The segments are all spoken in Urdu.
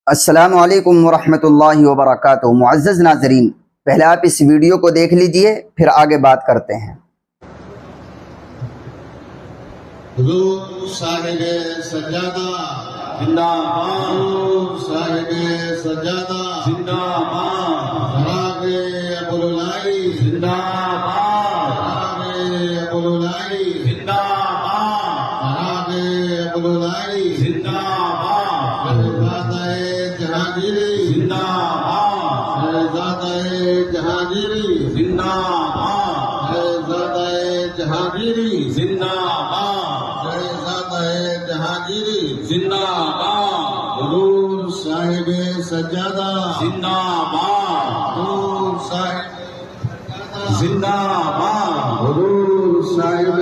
السلام علیکم ورحمۃ اللہ وبرکاتہ۔ معزز ناظرین، پہلے آپ اس ویڈیو کو دیکھ لیجئے، پھر آگے بات کرتے ہیں۔ حضور صاحب سجادہ زندہ باد، حضور صاحب سجادہ زندہ باد، جناب ابوالعلائی زندہ باد، جناب ابوالعلائی زندہ باد، جناب ابوالعلائی زندہ باد، شہزادہ جہانگیری زندہ باد، شہزادہ جہانگیری زندہ باد، شہزادہ جہانگیری زندہ باد، شہزادہ جہانگیری زندہ باد، حضور صاحب سجادہ زندہ باد، حضور صاحب زندہ باد، حضور صاحب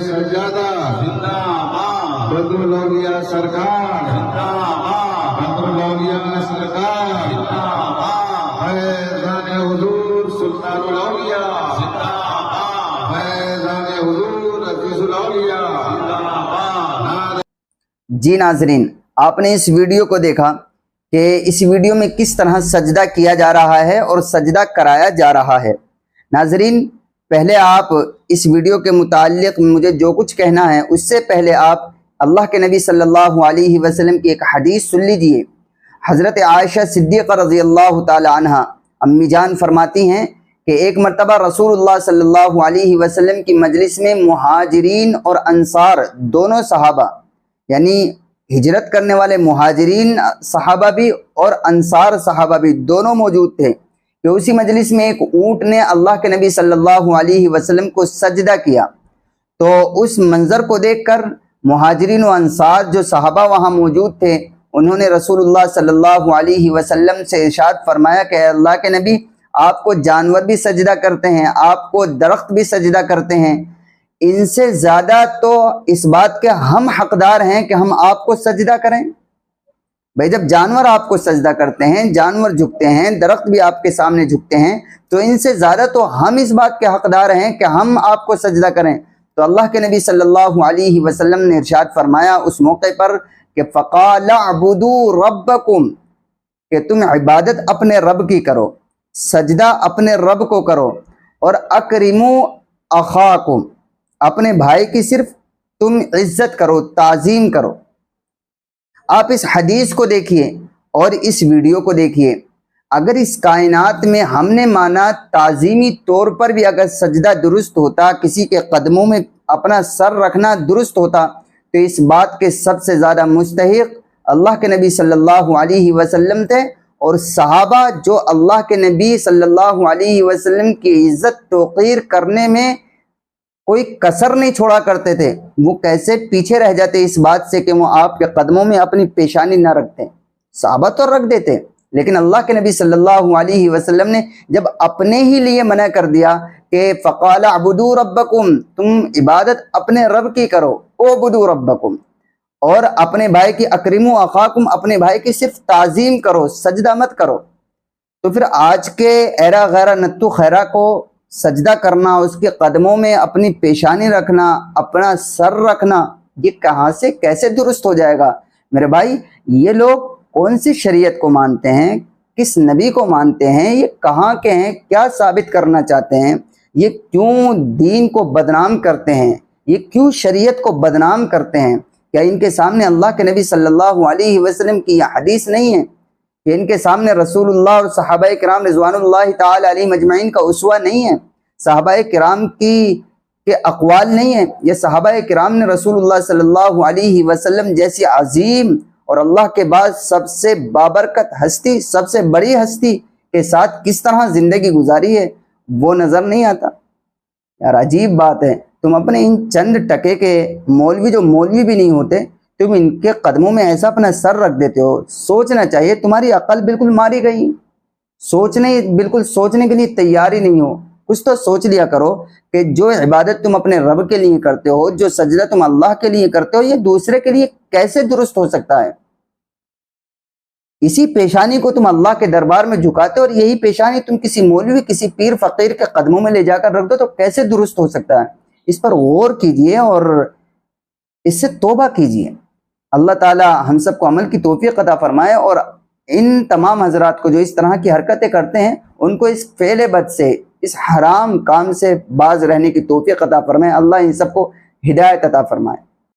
سجادہ زندہ باد، بدر الاولیاء سرکار زندہ باد، بدر الاولیاء سرکار زندہ باد، فیضان حضور سلطان الاولیاء زندہ باد، فیضان حضور عزیز الاولیاء زندہ باد۔ جی ناظرین، آپ نے اس ویڈیو کو دیکھا کہ اس ویڈیو میں کس طرح سجدہ کیا جا رہا ہے اور سجدہ کرایا جا رہا ہے۔ ناظرین، پہلے آپ اس ویڈیو کے متعلق مجھے جو کچھ کہنا ہے اس سے پہلے آپ اللہ کے نبی صلی اللہ علیہ وسلم کی ایک حدیث سن لیجئے۔ حضرت عائشہ صدیقہ رضی اللہ تعالی عنہ امی جان فرماتی ہیں کہ ایک مرتبہ رسول اللہ صلی اللہ علیہ وسلم کی مجلس میں مہاجرین اور انصار دونوں صحابہ، یعنی ہجرت کرنے والے مہاجرین صحابہ بھی اور انصار صحابہ بھی دونوں موجود تھے کہ اسی مجلس میں ایک اونٹ نے اللہ کے نبی صلی اللہ علیہ وسلم کو سجدہ کیا۔ تو اس منظر کو دیکھ کر مہاجرین و انصار جو صحابہ وہاں موجود تھے، انہوں نے رسول اللہ صلی اللہ علیہ وسلم سے ارشاد فرمایا کہ اے اللہ کے نبی، آپ کو جانور بھی سجدہ کرتے ہیں، آپ کو درخت بھی سجدہ کرتے ہیں، ان سے زیادہ تو اس بات کے ہم حقدار ہیں کہ ہم آپ کو سجدہ کریں۔ بھائی جب جانور آپ کو سجدہ کرتے ہیں، جانور جھکتے ہیں، درخت بھی آپ کے سامنے جھکتے ہیں، تو ان سے زیادہ تو ہم اس بات کے حقدار ہیں کہ ہم آپ کو سجدہ کریں۔ تو اللہ کے نبی صلی اللہ علیہ وسلم نے ارشاد فرمایا اس موقع پر کہ فَقَالَ اعْبُدُوا رَبَّكُمْ، کہ تم عبادت اپنے رب کی کرو، سجدہ اپنے رب کو کرو، اور اکرموا اخاکم، اپنے بھائی کی صرف تم عزت کرو، تعظیم کرو۔ آپ اس حدیث کو دیکھیے اور اس ویڈیو کو دیکھیے۔ اگر اس کائنات میں ہم نے مانا تعظیمی طور پر بھی اگر سجدہ درست ہوتا، کسی کے قدموں میں اپنا سر رکھنا درست ہوتا، تو اس بات کے سب سے زیادہ مستحق اللہ کے نبی صلی اللہ علیہ وسلم تھے، اور صحابہ جو اللہ کے نبی صلی اللہ علیہ وسلم کی عزت توقیر کرنے میں کوئی کسر نہیں چھوڑا کرتے تھے۔ وہ کیسے پیچھے رہ جاتے اس بات سے کہ وہ آپ کے قدموں میں اپنی پیشانی نہ رکھتے۔ صحابہ تو رکھ دیتے، لیکن اللہ کے نبی صلی اللہ علیہ وسلم نے جب اپنے ہی لیے منع کر دیا کہ فَقَالَ اعْبُدُوا رَبَّكُمْ، تم عبادت اپنے رب کی کرو، اعْبُدُوا رَبَّكُمْ، اور اپنے بھائی کی اکرموا اخاکم، اپنے بھائی کی صرف تعظیم کرو، سجدہ مت کرو۔ تو پھر آج کے ایرا غیرہ نتو خیرہ کو سجدہ کرنا، اس کے قدموں میں اپنی پیشانی رکھنا، اپنا سر رکھنا، یہ کہاں سے کیسے درست ہو جائے گا؟ میرے بھائی، یہ لوگ کون سی شریعت کو مانتے ہیں، کس نبی کو مانتے ہیں، یہ کہاں کے ہیں، کیا ثابت کرنا چاہتے ہیں، یہ کیوں دین کو بدنام کرتے ہیں، یہ کیوں شریعت کو بدنام کرتے ہیں؟ کیا ان کے سامنے اللہ کے نبی صلی اللہ علیہ وسلم کی یہ حدیث نہیں ہے کہ ان کے سامنے رسول اللہ اور صحابہ کرام رضوان اللہ تعالی علیہ مجمعین کا اسوہ نہیں ہے؟ صحابہ کرام کے اقوال نہیں ہیں؟ یہ صحابہ کرام نے رسول اللہ صلی اللہ علیہ وسلم جیسی عظیم اور اللہ کے بعد سب سے بابرکت ہستی، سب سے بڑی ہستی کے ساتھ کس طرح زندگی گزاری ہے، وہ نظر نہیں آتا؟ یار عجیب بات ہے، تم اپنے ان چند ٹکے کے مولوی جو مولوی بھی نہیں ہوتے، تم ان کے قدموں میں ایسا اپنا سر رکھ دیتے ہو۔ سوچنا چاہیے، تمہاری عقل بالکل ماری گئی، بالکل سوچنے کے لیے تیار ہی نہیں ہو۔ کچھ تو سوچ لیا کرو کہ جو عبادت تم اپنے رب کے لیے کرتے ہو، جو سجدہ تم اللہ کے لیے کرتے ہو، یہ دوسرے کے لیے کیسے درست ہو سکتا ہے؟ اسی پیشانی کو تم اللہ کے دربار میں جھکاتے ہو، اور یہی پیشانی تم کسی مولوی، کسی پیر فقیر کے قدموں میں لے جا کر رکھ دو، تو کیسے درست ہو سکتا ہے؟ اس پر غور کیجئے اور اس سے توبہ کیجئے۔ اللہ تعالی ہم سب کو عمل کی توفیق عطا فرمائے اور ان تمام حضرات کو جو اس طرح کی حرکتیں کرتے ہیں ان کو اس فعل بد سے، اس حرام کام سے باز رہنے کی توفیق عطا فرمائے۔ اللہ ان سب کو ہدایت عطا فرمائے۔